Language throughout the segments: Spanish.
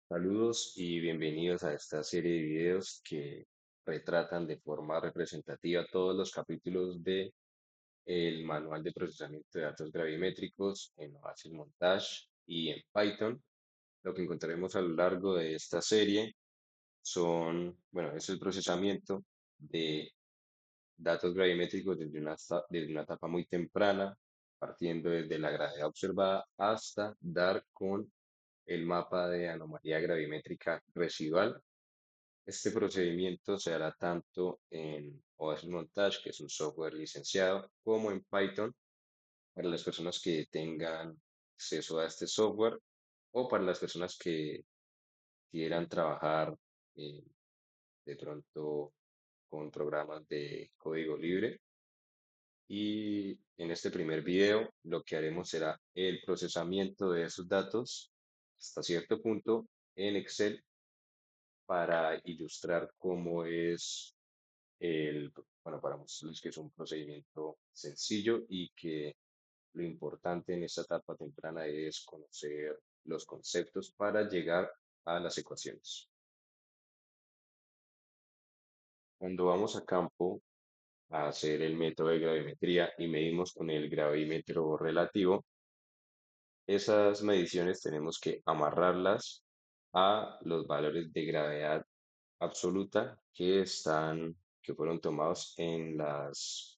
Saludos y bienvenidos a esta serie de videos que retratan de forma representativa todos los capítulos de el manual de procesamiento de datos gravimétricos en Oasis Montage y en Python. Lo que encontraremos a lo largo de esta serie es el procesamiento de datos gravimétricos desde una etapa muy temprana, partiendo desde la gravedad observada hasta dar con el mapa de anomalía gravimétrica residual. Este procedimiento se hará tanto en Oasis Montage, que es un software licenciado, como en Python para las personas que tengan acceso a este software o para las personas que quieran trabajar eh, de pronto con programas de código libre. Y en este primer video lo que haremos será el procesamiento de esos datos hasta cierto punto en Excel para ilustrar cómo es para mostrarles que es un procedimiento sencillo y que lo importante en esta etapa temprana es conocer los conceptos para llegar a las ecuaciones. Cuando vamos a campo a hacer el método de gravimetría y medimos con el gravímetro relativo, esas mediciones tenemos que amarrarlas a los valores de gravedad absoluta que fueron tomados en las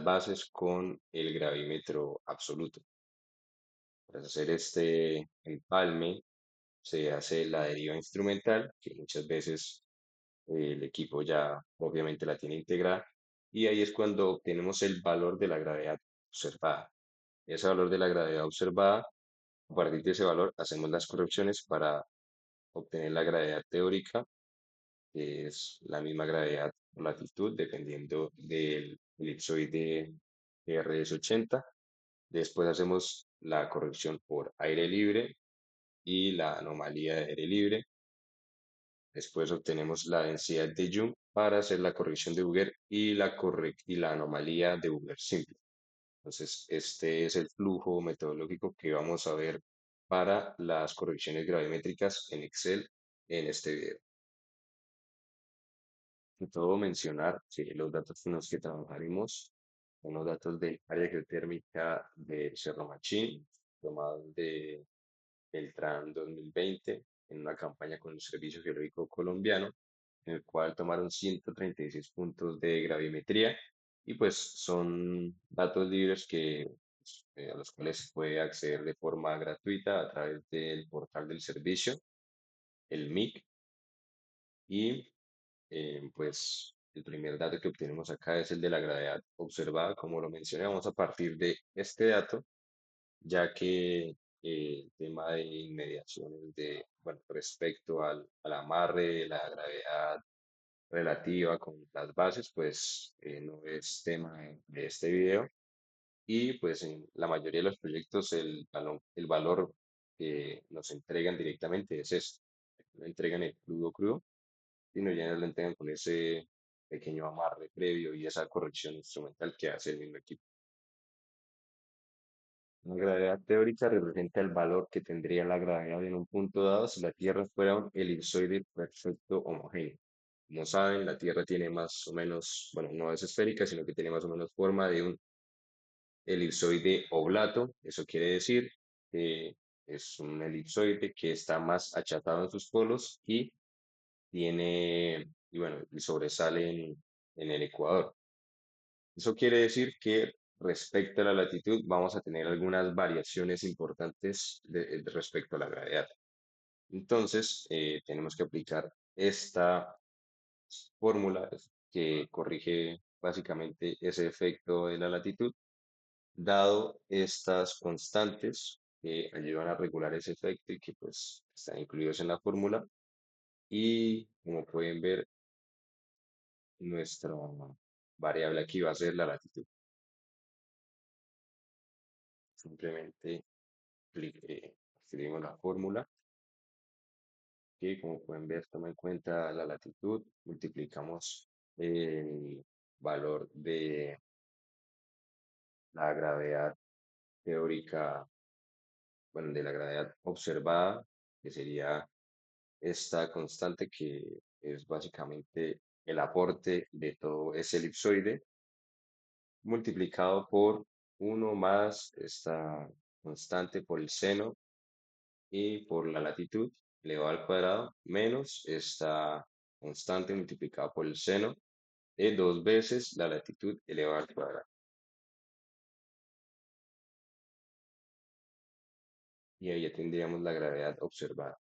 bases con el gravímetro absoluto. Para hacer este empalme se hace la deriva instrumental, que muchas veces el equipo ya obviamente la tiene integrada, y ahí es cuando obtenemos el valor de la gravedad observada. Ese valor de la gravedad observada, a partir de ese valor hacemos las correcciones para obtener la gravedad teórica, que es la misma gravedad o latitud, dependiendo del elipsoide RS80. Después hacemos la corrección por aire libre y la anomalía de aire libre. Después obtenemos la densidad de Young para hacer la corrección de Bouguer y la anomalía de Bouguer simple. Entonces, este es el flujo metodológico que vamos a ver para las correcciones gravimétricas en Excel en este video. De todo mencionar que los datos con los que trabajaremos son los datos de área geotérmica de Cerro Machín, tomados de Beltrán 2020, en una campaña con el Servicio Geológico Colombiano, en el cual tomaron 136 puntos de gravimetría y pues son datos libres a los cuales se puede acceder de forma gratuita a través del portal del servicio, el MIC, y pues el primer dato que obtenemos acá es el de la gravedad observada. Como lo mencioné, vamos a partir de este dato, ya que el tema de inmediaciones respecto al amarre de la gravedad relativa con las bases, pues no es tema de este video. Y pues en la mayoría de los proyectos el valor que nos entregan directamente es este. No entregan el crudo, sino ya lo entregan con ese pequeño amarre previo y esa corrección instrumental que hace el mismo equipo. La gravedad teórica representa el valor que tendría la gravedad en un punto dado si la Tierra fuera un elipsoide perfecto homogéneo. Como saben, la Tierra tiene más o menos, bueno, no es esférica, sino que tiene más o menos forma de un elipsoide oblato. Eso quiere decir que es un elipsoide que está más achatado en sus polos y sobresale en el ecuador. Eso quiere decir que respecto a la latitud vamos a tener algunas variaciones importantes respecto a la gravedad. Entonces, tenemos que aplicar esta fórmula que corrige básicamente ese efecto de la latitud, dado estas constantes que ayudan a regular ese efecto y que pues están incluidos en la fórmula. Y como pueden ver, nuestra variable aquí va a ser la latitud. Simplemente escribimos la fórmula que, como pueden ver, toma en cuenta la latitud, multiplicamos el valor de la gravedad teórica, bueno, de la gravedad observada que sería esta constante que es básicamente el aporte de todo ese elipsoide multiplicado por uno más esta constante por el seno y por la latitud elevado al cuadrado menos esta constante multiplicada por el seno de dos veces la latitud elevada al cuadrado. Y ahí ya tendríamos la gravedad observada.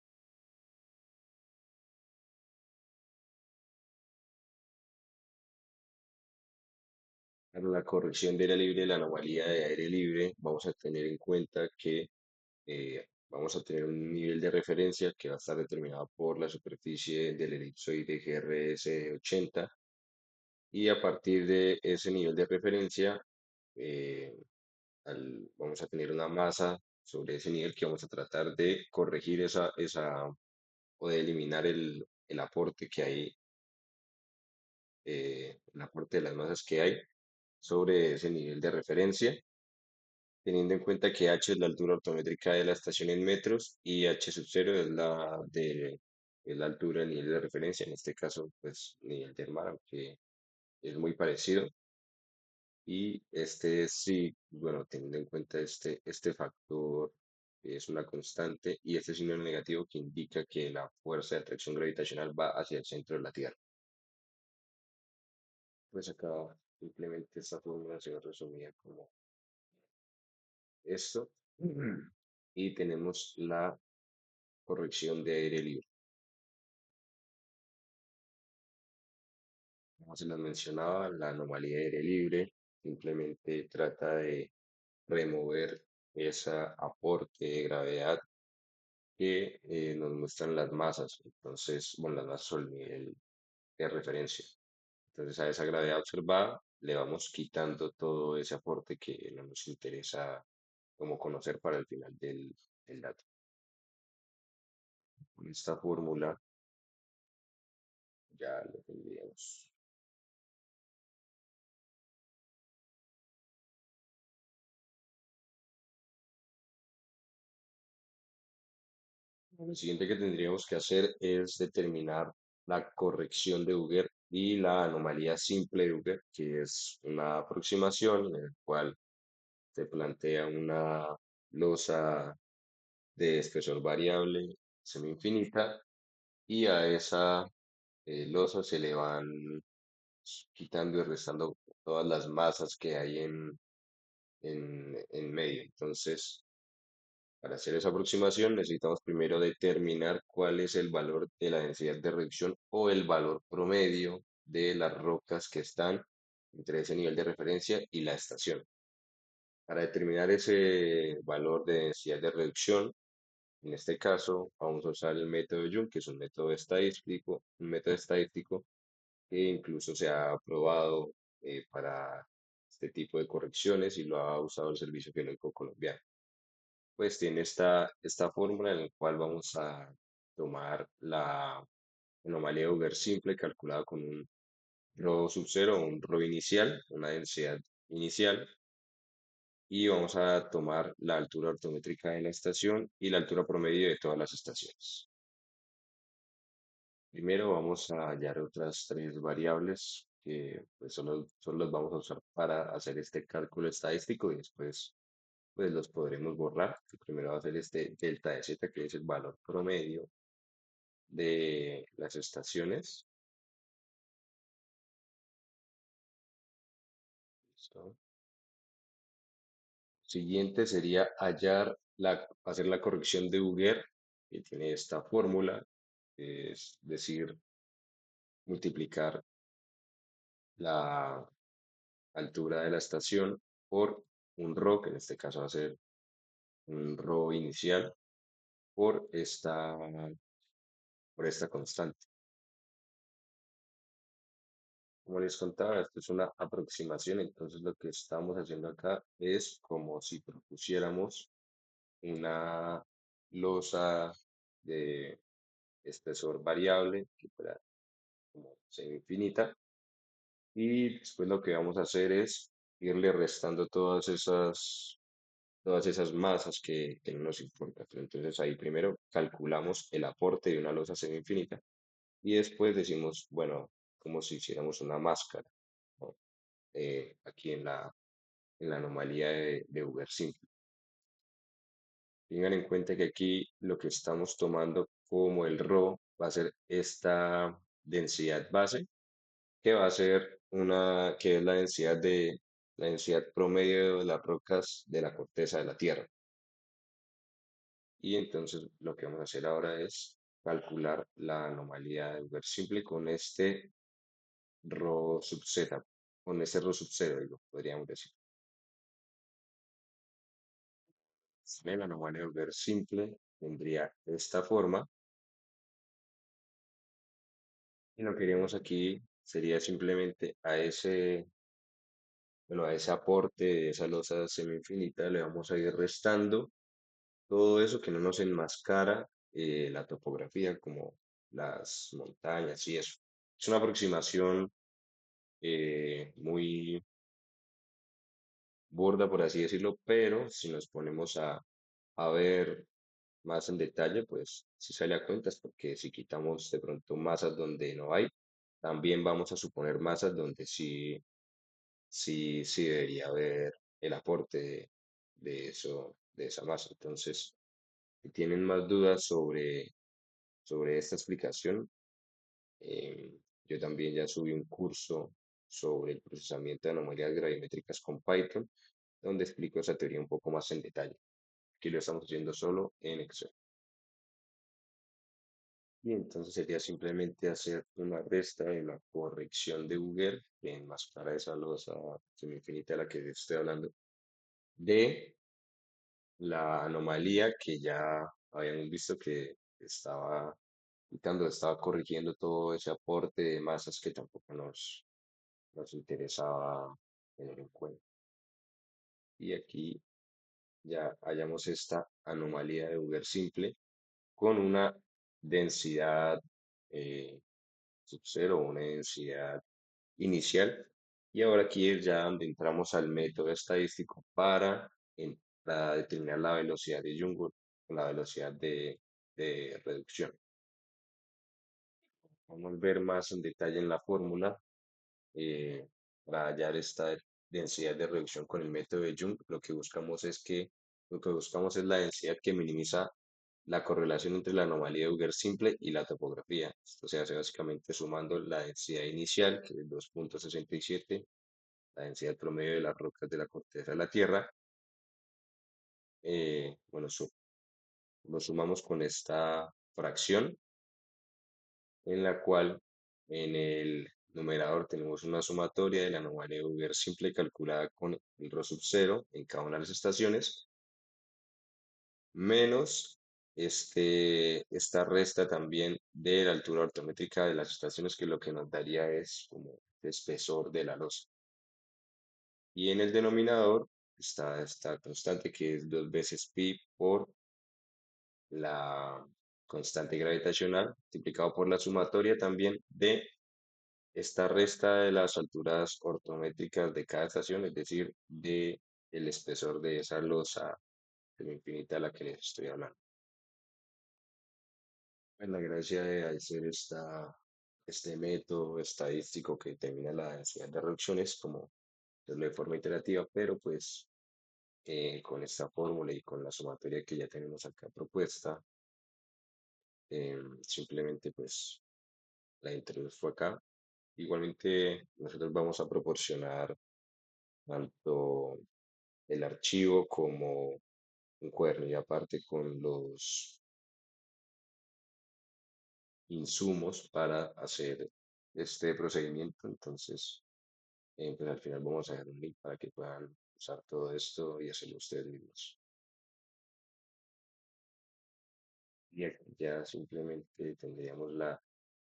Para la corrección de aire libre, la anomalía de aire libre, vamos a tener en cuenta que vamos a tener un nivel de referencia que va a estar determinado por la superficie del elipsoide GRS 80 y a partir de ese nivel de referencia eh, vamos a tener una masa sobre ese nivel que vamos a tratar de corregir esa o de eliminar el aporte que hay, el aporte de las masas que hay sobre ese nivel de referencia, teniendo en cuenta que h es la altura ortométrica de la estación en metros y h sub 0 es la altura del nivel de referencia, en este caso, pues nivel del mar, aunque es muy parecido. Y este sí, bueno, teniendo en cuenta este factor, que es una constante, y este signo negativo que indica que la fuerza de atracción gravitacional va hacia el centro de la Tierra. Pues acá simplemente esta fórmula se resumida como esto. Y tenemos la corrección de aire libre. Como se les mencionaba, la anomalía de aire libre simplemente trata de remover ese aporte de gravedad que nos muestran las masas. Entonces, bueno, las masas son el nivel de referencia. Entonces, a esa gravedad observada le vamos quitando todo ese aporte que no nos interesa como conocer para el final del dato. Con esta fórmula ya lo tendríamos. Lo siguiente que tendríamos que hacer es determinar la corrección de Hooger y la anomalía simple de Hooger, que es una aproximación en la cual se plantea una losa de espesor variable semi-infinita y a esa losa se le van quitando y restando todas las masas que hay en medio. Entonces, para hacer esa aproximación necesitamos primero determinar cuál es el valor de la densidad de reducción o el valor promedio de las rocas que están entre ese nivel de referencia y la estación. Para determinar ese valor de densidad de reducción, en este caso vamos a usar el método de Young, que es un método estadístico que incluso se ha probado para este tipo de correcciones y lo ha usado el Servicio Geológico Colombiano. Pues tiene esta fórmula en la cual vamos a tomar la anomalía de Hooger simple calculada con un rho sub 0 o un rho inicial, una densidad inicial, y vamos a tomar la altura ortométrica de la estación y la altura promedio de todas las estaciones. Primero vamos a hallar otras tres variables que pues, solo las vamos a usar para hacer este cálculo estadístico y después pues los podremos borrar. Primero va a ser este delta de z, que es el valor promedio de las estaciones. ¿Listo? Siguiente sería hacer la corrección de Hooger, que tiene esta fórmula, es decir, multiplicar la altura de la estación por un rho, que en este caso va a ser un rho inicial, por esta constante. Como les contaba, esto es una aproximación, entonces lo que estamos haciendo acá es como si propusiéramos una losa de espesor variable que fuera como semi-infinita y después lo que vamos a hacer es irle restando todas esas todas esas masas que no nos importan. Pero entonces ahí primero calculamos el aporte de una losa semi-infinita y después decimos, bueno, como si hiciéramos una máscara, ¿no? Aquí en la anomalía de Uber simple. Tengan en cuenta que aquí lo que estamos tomando como el ρ va a ser esta densidad base, que va a ser que es la densidad promedio de las rocas de la corteza de la Tierra. Y entonces lo que vamos a hacer ahora es calcular la anomalía de Weber simple con este rho sub z, con este rho sub 0, digo, podríamos decir. La anomalía de Weber simple tendría esta forma y lo que haríamos aquí sería simplemente bueno, a ese aporte de esa losa semi-infinita le vamos a ir restando todo eso que no nos enmascara la topografía, como las montañas y eso. Es una aproximación muy burda, por así decirlo, pero si nos ponemos a ver más en detalle, pues si sale a cuentas, porque si quitamos de pronto masas donde no hay, también vamos a suponer masas donde sí debería haber el aporte de eso, de esa masa. Entonces, si tienen más dudas sobre esta explicación, yo también ya subí un curso sobre el procesamiento de anomalías gravimétricas con Python, donde explico esa teoría un poco más en detalle. Aquí lo estamos haciendo solo en Excel. Y entonces sería simplemente hacer una resta y una corrección de Booger, que enmascara esa losa semi-infinita de la que estoy hablando, de la anomalía que ya habíamos visto que estaba quitando, estaba corrigiendo todo ese aporte de masas que tampoco nos interesaba tener en cuenta. Y aquí ya hallamos esta anomalía de Uber simple con una densidad sub cero, una densidad inicial. Y ahora aquí es ya donde entramos al método estadístico para determinar la velocidad de Jungel, la velocidad de reducción. Vamos a ver más en detalle en la fórmula eh, para hallar esta densidad de reducción con el método de Jung. Lo que buscamos es la densidad que minimiza la correlación entre la anomalía de Auger simple y la topografía. Esto se hace básicamente sumando la densidad inicial, que es 2,67, la densidad promedio de las rocas de la corteza de la Tierra. Bueno, lo sumamos con esta fracción en la cual en el numerador tenemos una sumatoria de la anomalía de Auger simple calculada con el ρ sub 0 en cada una de las estaciones, menos esta resta también de la altura ortométrica de las estaciones, que lo que nos daría es como el espesor de la losa. Y en el denominador está esta constante que es 2 veces pi por la constante gravitacional, multiplicado por la sumatoria también de esta resta de las alturas ortométricas de cada estación, es decir, de el espesor de esa losa infinita a la que les estoy hablando. Pues la gracia de hacer este método estadístico que determina la densidad de reacciones como hacerlo de forma iterativa, pero pues con esta fórmula y con la sumatoria que ya tenemos acá propuesta, simplemente pues la introdujo acá. Igualmente nosotros vamos a proporcionar tanto el archivo como un cuaderno y aparte con los insumos para hacer este procedimiento. Entonces, pues al final vamos a dejar un link para que puedan usar todo esto y hacerlo ustedes mismos. Y aquí ya simplemente tendríamos la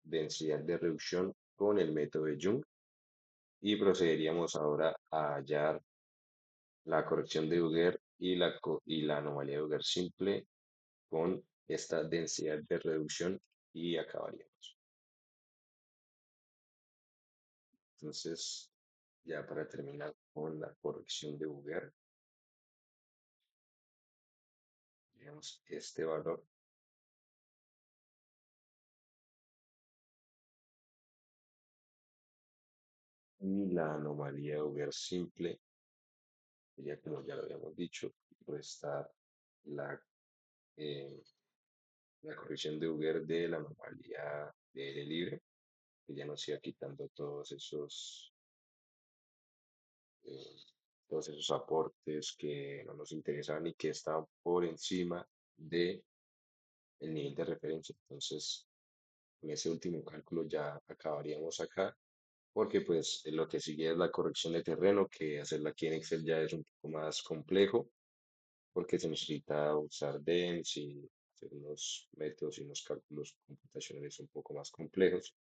densidad de reducción con el método de Jung y procederíamos ahora a hallar la corrección de Auger y la anomalía de Auger simple con esta densidad de reducción y acabaríamos. Entonces, ya para terminar con la corrección de Auger, Tenemos este valor y la anomalía de Auger simple, sería como ya lo habíamos dicho, restar la, eh, la corrección de Auger de la anomalía de L libre, que ya nos iba quitando eh, todos esos aportes que no nos interesaban y que estaban por encima de el nivel de referencia. Entonces, en ese último cálculo ya acabaríamos acá, porque pues lo que sigue es la corrección de terreno, que hacerla aquí en Excel ya es un poco más complejo, porque se necesita usar DENS y hacer unos métodos y unos cálculos computacionales un poco más complejos,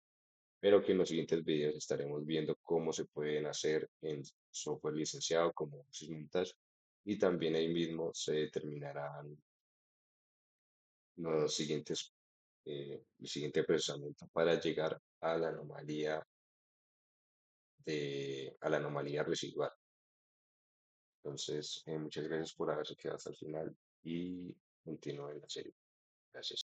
pero que en los siguientes videos estaremos viendo cómo se pueden hacer en software licenciado como Sysmontage, y también ahí mismo se determinarán los siguientes, el siguiente procesamiento para llegar a la anomalía residual. Entonces, muchas gracias por haberse quedado hasta el final y continúen la serie. Gracias.